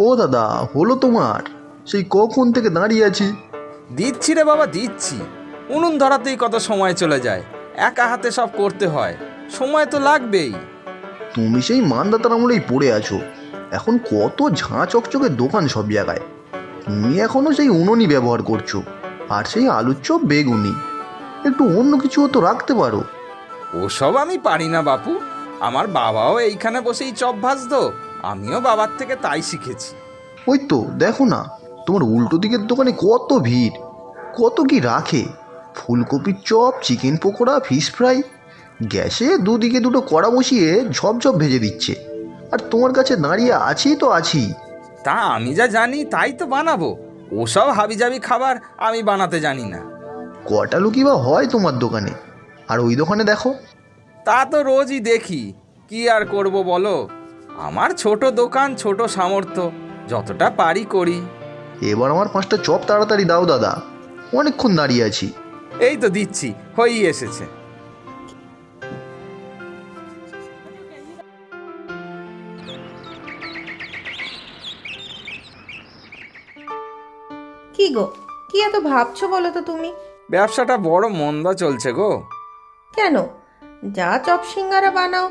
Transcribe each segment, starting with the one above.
ও দাদা, হলো তোমার? সেই কখন থেকে দাঁড়িয়ে আছি। দিচ্ছি রে বাবা, দিচ্ছি। উনুন ধরাতেই কত সময় চলে যায়, একা হাতে সব করতে হয়, সময় তো লাগবেই। তুমি সেই মানদাতার আমলেই পড়ে আছো। এখন কত ঝাঁ চকচকে দোকান সব জায়গায়, তুমি এখনো সেই উনুনই ব্যবহার করছো। আর সেই আলুর চপ বেগুনি, একটু অন্য কিছুও তো রাখতে পারো। ওসব আমি পারি না বাপু। আমার বাবাও এইখানে বসেই চপ ভাজতো, আমিও বাবার থেকে তাই শিখেছি। ওই তো দেখো না, তোমার উল্টো দিকের দোকানে কত ভিড়, কত কি রাখে। ফুলকপির chop, chicken pakora, fish fry. গ্যাসে দুদিকে দুটো কড়া বসিয়ে ঝপঝপ ভেজে দিচ্ছে, আর তোমার কাছে দাঁড়িয়ে আছি তো আছি। তা আমি যা জানি তাই তো বানাবো, ওসব হাবিজাবি খাবার আমি বানাতে জানি না। কটা লুকি বা হয় তোমার দোকানে? আর ওই দোকানে দেখো। তা তো রোজই দেখি, কি আর করব বলো। আমার ছোট দোকান, ছোট সামর্থ্য, যতটা পারি করি। এবার আমার 5টা চপ তাড়াতাড়ি দাও দাদা, অনেকক্ষণ দাঁড়িয়ে আছি। এই তো দিচ্ছি, হয়েই এসেছে। কি গো, কি এত ভাবছো বলো তো তুমি? ব্যবসাটা বড় মন্দা চলছে গো। কেন? যা চপ সিঙ্গারা বানাও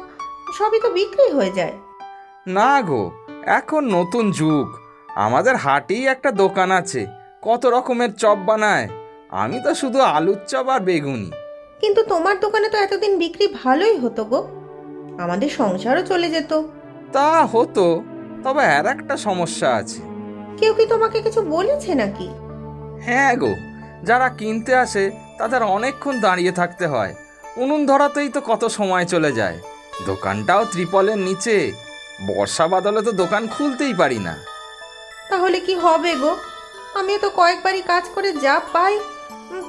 সবই তো বিক্রি হয়ে যায়। না গো, এখন নতুন যুগ। আমাদের হাটেই একটা দোকান আছে, কত রকমের চপ বানায়। আমি তো শুধু আলুর চপ আর বেগুনি। কিন্তু তোমার দোকানে তো এতদিন বিক্রি ভালোই হতো গো, আমাদের সংসারও চলে যেত। তা হতো, তবে আর একটা সমস্যা আছে। কেউ কি তোমাকে কিছু বলেছে নাকি? হ্যাঁ গো, যারা কিনতে আসে তাদের অনেকক্ষণ দাঁড়িয়ে থাকতে হয়। উনুন ধরাতেই তো কত সময় চলে যায়। দোকানটাও ত্রিপলের নিচে, বর্ষা বাদলে তো দোকান খুলতেই পারি না। তাহলে কি হবে গো? আমিও তো কয়েকবারই কাজ করে যা পাই,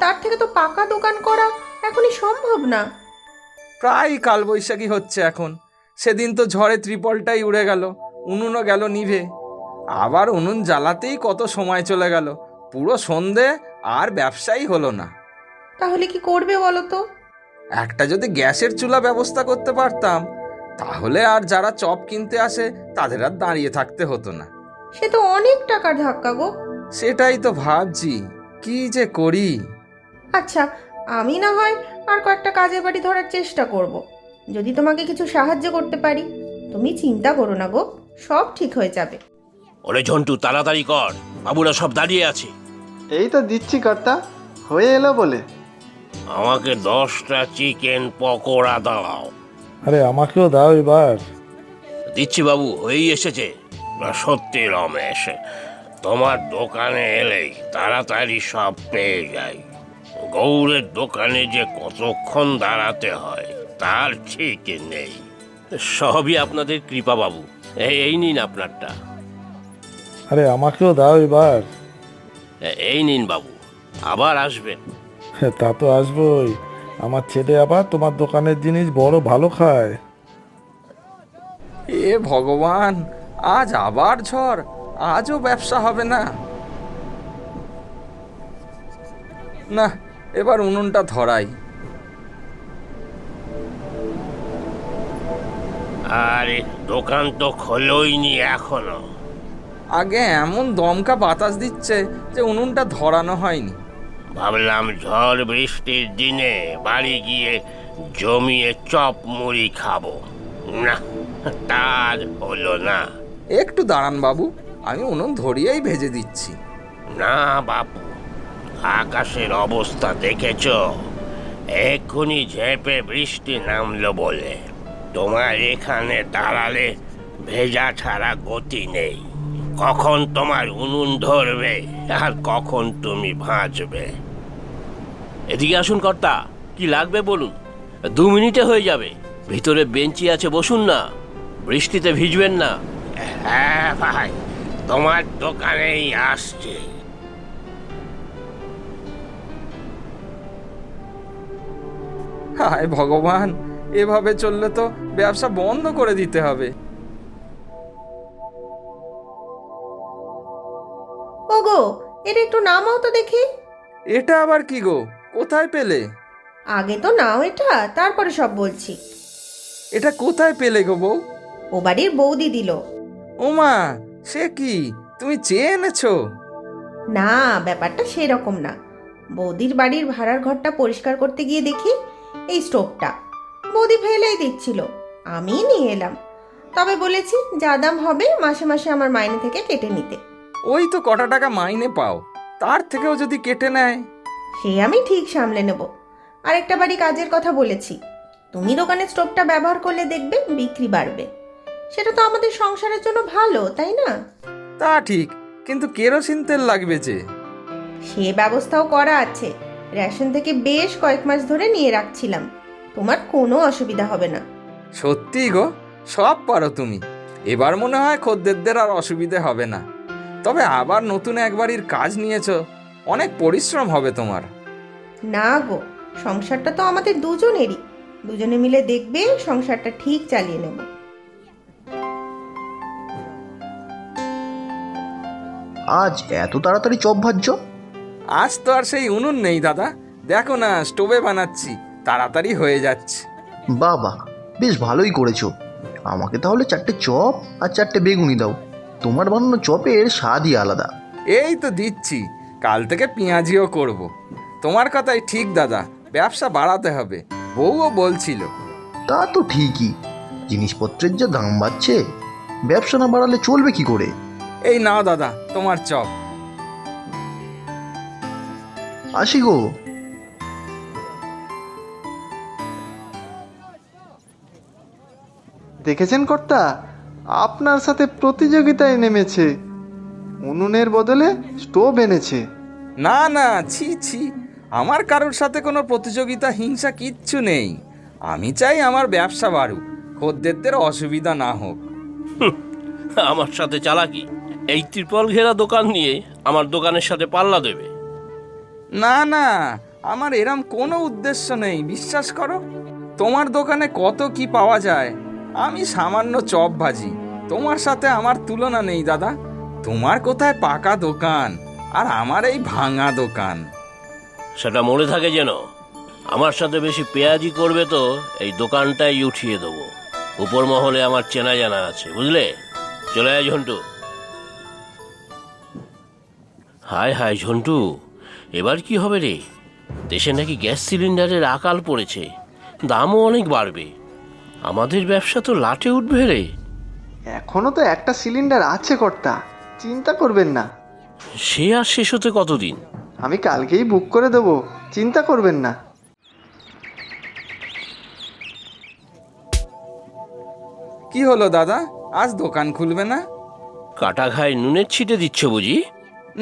তার থেকে তো পাকা দোকান করা এখনই সম্ভব না। প্রায় কালবৈশাখী হচ্ছে এখন। সেদিন তো ঝড়ে ত্রিপলটাই উড়ে গেল, উনুনও গেল নিভে। আবার উনুন জ্বালাতেই কত সময় চলে গেল, পুরো সন্ধে, আর ব্যবসাই হলো না। তাহলে কি করবে বলো তো? একটা যদি গ্যাসের চুলা ব্যবস্থা করতে পারতাম, তাহলে আর যারা চপ কিনতে আসে তাদের আর দাঁড়িয়ে থাকতে হতো না। সে তো অনেক টাকার ধাক্কা গো। সেটাই তো ভাবছি, কি যে করি। আচ্ছা, আমি না হয় আর কয়েকটা কাজের বাড়ি ধরার চেষ্টা করব, যদি তোমাকে কিছু সাহায্য করতে পারি। তুমি চিন্তা করো না গো, সব ঠিক হয়ে যাবে। ওরে ঝন্টু, তাড়াতাড়ি কর, বাবুরা সব দাঁড়িয়ে আছে। এই তো দিচ্ছি কর্তা, হয়ে এলো বলে। আমাকে 10টা চিকেন পকোড়া দাও। আরে আমাকেও দাও এবার। দিচ্ছি বাবু, হয়েই এসেছে। না সত্যি রমেশ, তোমার দোকানে এলেই তাড়াতাড়ি সব পেয়ে যাই। গৌরের দোকানে যে কতক্ষণ দাঁড়াতে হয় তার ঠিক নেই। সবই আপনাদের কৃপা বাবু। এই নিন আপনারটা। আরে আমাকেও দাও এবার। এই নিন বাবু, আবার আসবেন। তা তো আসবোই, আমার ছেলে আবার তোমার দোকানের জিনিস বড় ভালো খায়। এ ভগবান, আজ আবার ঝড়, আজও ব্যবসা হবে না। না, এবার উনুনটা ধরাই। আরে দোকান তো খোলোইনি এখনো। আগে এমন দমকা বাতাস দিচ্ছে যে উনুনটা ধরানো হয়নি। ভাবলাম ঝড় বৃষ্টির দিনে বাড়ি গিয়ে জমিয়ে চপ মুড়ি খাবো, না তার হলো না। একটু দাঁড়ান বাবু, আমি উনুন ধরিয়েই ভেজে দিচ্ছি। না বাপু, আকাশের অবস্থা দেখেছ? এক্ষুনি ঝেঁপে বৃষ্টি নামলো বলে। তোমার এখানে দাঁড়ালে ভেজা ছাড়া গতি নেই। কখন তোমার উনুন ধরবে আর কখন তুমি ভাজবে। এদিকে আসুন কর্তা, কি লাগবে বলুন, 2 মিনিটে হয়ে যাবে। ভিতরে বেঞ্চি আছে, বসুন না, বৃষ্টিতে ভিজবেন না। হ্যাঁ ভাই, তোমার দোকানেই আসছে। হায় ভগবান, এভাবে চললে তো ব্যবসা বন্ধ করে দিতে হবে। ওগো, এটা একটু নামাও তো দেখি। এটা আবার কি গো, কোথায় পেলে? আগে তো নাও এটা, তারপরে সব বলছি। এটা কোথায় পেলে গো বউ? ও বাড়ির বৌদি দিল। ওমা, সে কি, তুমি চেয়ে এনেছো? না, ব্যাপারটা সেরকম না। বৌদির বাড়ির ভাড়ার ঘরটা পরিষ্কার করতে গিয়ে দেখি এই স্টোভটা। বৌদি ফেলেই দিচ্ছিল, আমি নিয়ে এলাম। তবে বলেছি যা দাম হবে মাসে মাসে আমার মাইনে থেকে কেটে নিতে। ওই তো কটা টাকা মাইনে পাও, তার থেকেও যদি কেটে নেয়। সে আমি ঠিক সামলে নেব। আরেকটা বাড়ি কাজের কথা বলেছি। তুমি দোকানে স্টোভটা ব্যবহার করলে দেখবে বিক্রি বাড়বে। সেটা তো আমাদের সংসারের জন্য ভালো, তাই না? তা ঠিক, কিন্তু কেরোসিন তেল লাগবে যে। সে ব্যবস্থাও করা আছে। রেশন থেকে বেশ কয়েক মাস ধরে নিয়ে রাখছিলাম। তোমার কোনো অসুবিধা হবে না। সত্যি গো, সব পারো তুমি। এবার মনে হয় খদ্দেরদের আর অসুবিধে হবে না। তবে আবার নতুন এক বাড়ির কাজ নিয়েছো, অনেক পরিশ্রম হবে তোমার। না গো, সংসারটা তো আমাদের দুজনেরই। দুজনে মিলে দেখবে সংসারটা ঠিক চালিয়ে নেব। আজ এত তাড়াতাড়ি চপ ভাজছ? আজ তো আর সেই উনুন নেই দাদা, দেখো না স্টোভে বানাচ্ছি, তাড়াতাড়ি হয়ে যাচ্ছে। বাবা, বেশ ভালোই করেছো। আমাকে তাহলে 4টে চপ আর 4টে বেগুনি দাও। তোমার বানানো চপের স্বাদই আলাদা। এই তো দিচ্ছি, কাল থেকে পেঁয়াজিও করব। তোমার কথাই ঠিক দাদা, ব্যবসা বাড়াতে হবে, বউও বলছিল। তা তো ঠিকই, জিনিসপত্রের যা দাম বাড়ছে, ব্যবসা না বাড়ালে চলবে কি করে? এই নাও দাদা তোমার চপ। আসি গো। দেখেছেন কর্তা, আপনার সাথে প্রতিযোগিতায় নেমেছে। উনুনের বদলে স্টোভ এনেছে। না না, ছি ছি, আমার কারোর সাথে কোনো প্রতিযোগিতা হিংসা কিচ্ছু নেই। আমি চাই আমার ব্যবসা বাড়ুক, খদ্দেরদের অসুবিধা না হোক। আমার সাথে চালাকি? এই ত্রিপল ঘেরা দোকান নিয়ে আমার দোকানের সাথে পাল্লা দেবে? না না, আমার এরম কোনো উদ্দেশ্য নেই, বিশ্বাস করো। তোমার দোকানে কত কি পাওয়া যায়, আমি সামান্য চপ ভাজি। তোমার সাথে আমার তুলনা নেই দাদা। তোমার কোথায় পাকা দোকান, আর আমার এই ভাঙা দোকান। সেটা মনে থাকে যেন। আমার সাথে বেশি পেঁয়াজি করবে তো এই দোকানটাই উঠিয়ে দেবো। উপর মহলে আমার চেনা জানা আছে, বুঝলে? চলে আয় ঝন্টু। হায় হায় ঝন্টু, এবার কি হবে রে? দেশে নাকি গ্যাস সিলিন্ডারের আকাল পড়েছে, দামও অনেক বাড়বে। আমাদের ব্যবসা তো লাটে উঠবে রে। এখনো তো একটা সিলিন্ডার আছে কর্তা, চিন্তা করবেন না। সে আর শেষ হতে কতদিন? আমি কালকেই বুক করে দেবো, চিন্তা করবেন না। কি হলো দাদা, আজ দোকান খুলবে না? কাটা ঘায়ে নুনের ছিটে দিচ্ছ বুঝি?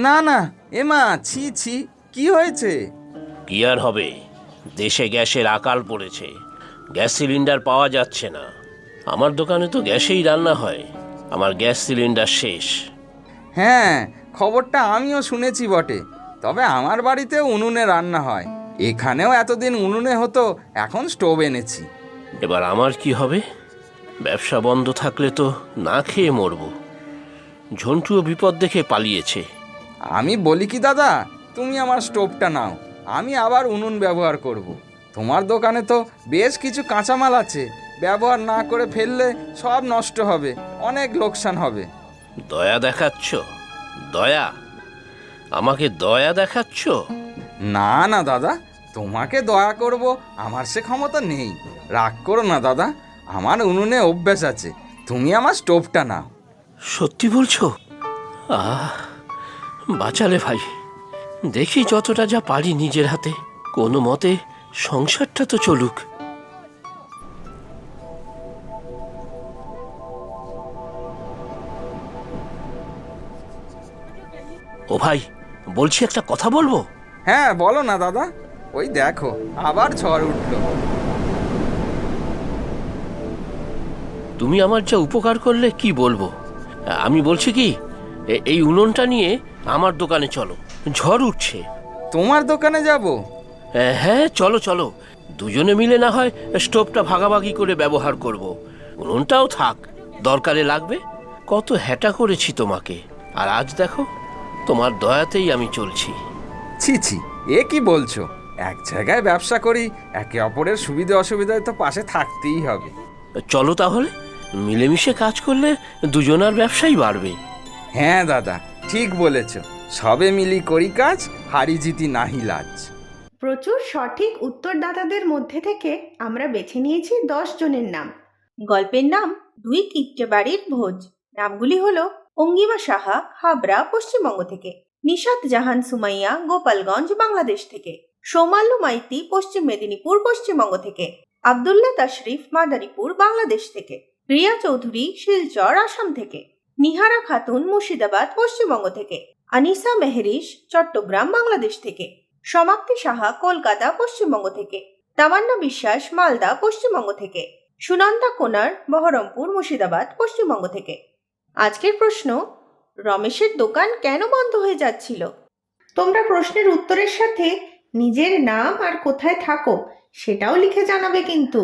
না না, এমা ছি ছি, কি হয়েছে? কি আর হবে, দেশে গ্যাসের আকাল পড়েছে, গ্যাস সিলিন্ডার পাওয়া যাচ্ছে না। আমার দোকানে তো গ্যাসেই রান্না হয়, আমার গ্যাস সিলিন্ডার শেষ। হ্যাঁ, খবরটা আমিও শুনেছি বটে। তবে আমার বাড়িতে উনুনে রান্না হয়, এখানেও এতদিন উনুনে হতো, এখন স্টোভ এনেছি। এবার আমার কি হবে? ব্যবসা বন্ধ থাকলে তো না খেয়ে মরবো। ঝন্টুও বিপদ দেখে পালিয়েছে। আমি বলি কি দাদা, তুমি আমার স্টোভটা নাও, আমি আবার উনুন ব্যবহার করব। তোমার দোকানে তো বেশ কিছু কাঁচামাল আছে, ব্যবহার না করে ফেললে সব নষ্ট হবে, অনেক লোকসান হবে। দয়া দেখাচ্ছ? দয়া? আমাকে দয়া দেখাচ্ছ? না না দাদা, তোমাকে দয়া করব আমার সে ক্ষমতা নেই। রাগ করো না দাদা, আমার উনুনে অভ্যাস আছে, তুমি আমার স্টোভটা নাও। সত্যি বলছো? বাঁচালে ভাই। দেখি যতটা যা পারি নিজের হাতে, কোনো মতে সংসারটা তো চলুক। ও ভাই, বলছি একটা কথা বলবো? হ্যাঁ বলো না দাদা। ওই দেখো আবার ঝড় উঠলো। তুমি আমার যা উপকার করলে কি বলবো। আমি বলছি কি, এই উনুনটা নিয়ে আমার দোকানে চলো, ঝড় উঠছে। তোমার দোকানে যাব? হ্যাঁ চলো চলো, দুজনে মিলে না হয় স্টোভটা ভাগাভাগি করে ব্যবহার করব। উনুনটাও থাক, দরকারে লাগবে। কত হ্যাটা করেছি তোমাকে, আর আজ দেখো তোমার দয়াতেই আমি চলছি। ছি ছি, এ কি বলছো? এক জায়গায় ব্যবসা করি, একে অপরের সুবিধা অসুবিধায় তো পাশে থাকতেই হবে। চলো তাহলে, মিলেমিশে কাজ করলে দুজনার ব্যবসাই বাড়বে। হ্যাঁ দাদা, ঠিক বলেছ। সবে মিলি করি কাজ, হারি জিতি নাহি লাজ। প্রচুর সঠিক উত্তরদাতাদের মধ্যে থেকে আমরা বেছে নিয়েছি 10 জনের নাম। গল্পের নাম দুই কিপ্টে বাড়ির ভোজ। নামগুলি হলো অঙ্গিমা সাহা, হাবড়া, পশ্চিমবঙ্গ থেকে; নিশাত জাহান সুমাইয়া, গোপালগঞ্জ, বাংলাদেশ থেকে; সৌমাল্য মাইতি, পশ্চিম মেদিনীপুর, পশ্চিমবঙ্গ থেকে; আবদুল্লাহ তাশরিফ, মাদারীপুর, বাংলাদেশ থেকে; রিয়া চৌধুরী, শিলচর, আসাম থেকে; নিহারা খাতুন, মুর্শিদাবাদ, পশ্চিমবঙ্গ থেকে; আনিসা মেহরিশ, চট্টগ্রাম, বাংলাদেশ থেকে; সমাপ্তি সাহা, কলকাতা, পশ্চিমবঙ্গ থেকে; তামান্না বিশ্বাস, মালদা, পশ্চিমবঙ্গ থেকে; সুনন্দা কোনার, বহরমপুর, মুর্শিদাবাদ, পশ্চিমবঙ্গ থেকে। আজকের প্রশ্ন: রমেশের দোকান কেন বন্ধ হয়ে যাচ্ছিল? তোমরা প্রশ্নের উত্তরের সাথে নিজের নাম আর কোথায় থাকো সেটাও লিখে জানাবে কিন্তু।